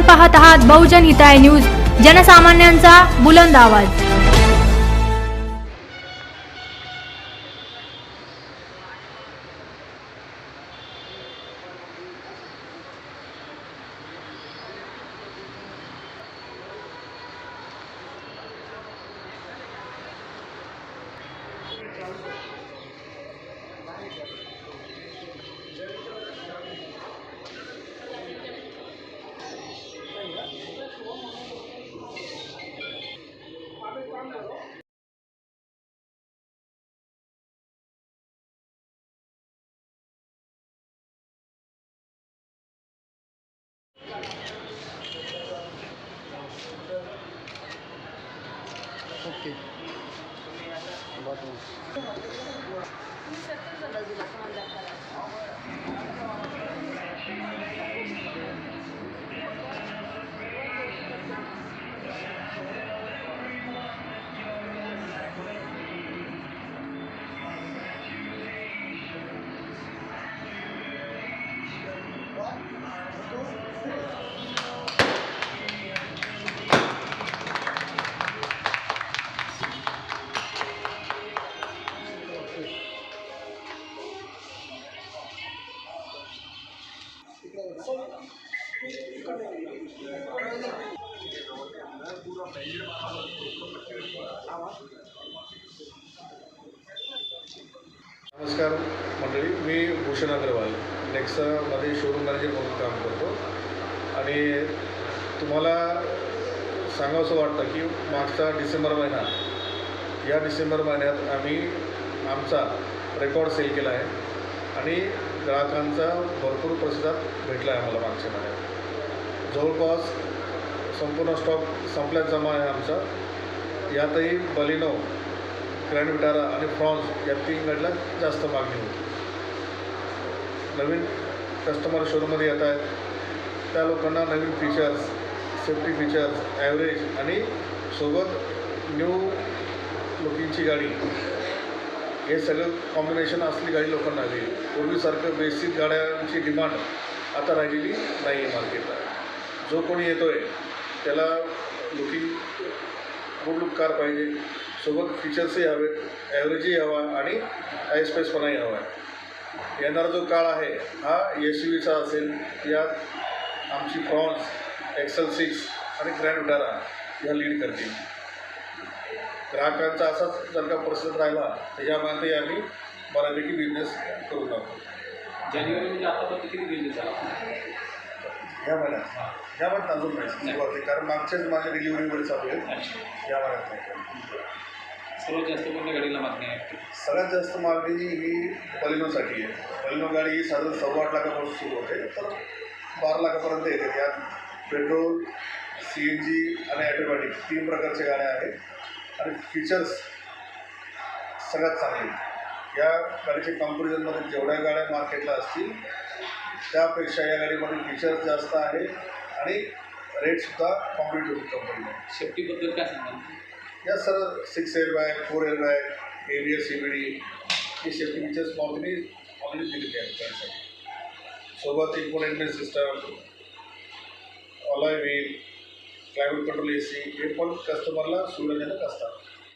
पाहत आहात बहुजन हिताय न्यूज, जनसामान्यांचा बुलंद आवाज। ओके नमस्कार मंडळी, मी भूषण अग्रवाल नेक्सामध्ये शोरूम मॅनेजर म्हणून काम करतो आणि तुम्हाला सांगावंसं वाटतं की मागचा डिसेंबर महिना, या डिसेंबर महिन्यात आम्ही आमचा रेकॉर्ड सेल केला आहे आणि ग्राहकांचा भरपूर प्रतिसाद भेटला आहे आम्हाला मागच्या महिन्यात। जवळपास संपूर्ण स्टॉक संपल्यात जमा आहे आमचा। यातही बलिनो, ग्रँड विटारा आणि फ्रॉन्स या तीन गाडीला जास्त मागणी होती। नवीन कस्टमर शोरूममध्ये येत आहेत, त्या लोकांना नवीन फीचर्स, सेफ्टी फीचर्स, ॲव्हरेज आणि सोबत न्यू लुकिंगची गाडी, हे सगळं कॉम्बिनेशन असली गाडी लोकांना हवी। पूर्वीसारखं बेसिक गाड्यांची डिमांड आता राहिलेली नाही आहे मार्केटला। जो कोणी येतो आहे त्याला लुकिंग गुड लुक कार पाहिजे, सोबत फीचर्सही हवे, ॲव्हरेजही हवा आणि आय स्पेसपणाही हवा आहे। येणारा जो काळ आहे हा SUVचा असेल। यात आमची फ्रॉन्स, XL6 आणि ग्रँड विटारा ह्या लीड करतील। ग्राहकांचा असाच जर का प्रतिसाद राहिला तर यामध्ये आम्ही बऱ्यापैकी बिझनेस करू लागतो। जानेवारी आतापर्यंत किती बिझनेस झाला ह्या महिन्यात अजून नाही, कारण मागच्याच माझ्या डिलिव्हरीमध्ये चालू आहे। या महिन्यात नाही। सर्वात जास्त कोणत्या गाडीला मागणी आहे? सगळ्यात जास्त मागणी ही बलिनोसाठी आहे। बलिनो गाडी ही साधारण 8.25 लाखापासून सुरू होते तर 12 लाखापर्यंत येते। त्यात पेट्रोल, CNG आणि ॲटोमॅटिक 3 प्रकारच्या गाड्या आहेत आणि फीचर्स सगळ्यात चांगले। या गाडीच्या कंपॅरिझनमध्ये जेवढ्या गाड्या मार्केटला असतील त्यापेक्षा या गाडीमध्ये फीचर्स जास्त आहे आणि रेटसुद्धा कॉम्पिटिटिव्ह कंपनीने। सेफ्टीबद्दल काय सांगाल? या sir 6 airbag, 4 airbag, ABS, CBD हे सेफ्टी फीचर्स कंपनी ऑलरेडी दिलेले आहेत त्यासाठी। सोबत infotainment system, alloy wheel, climate control AC हे पण कस्टमरला सुविधाजनक असतात।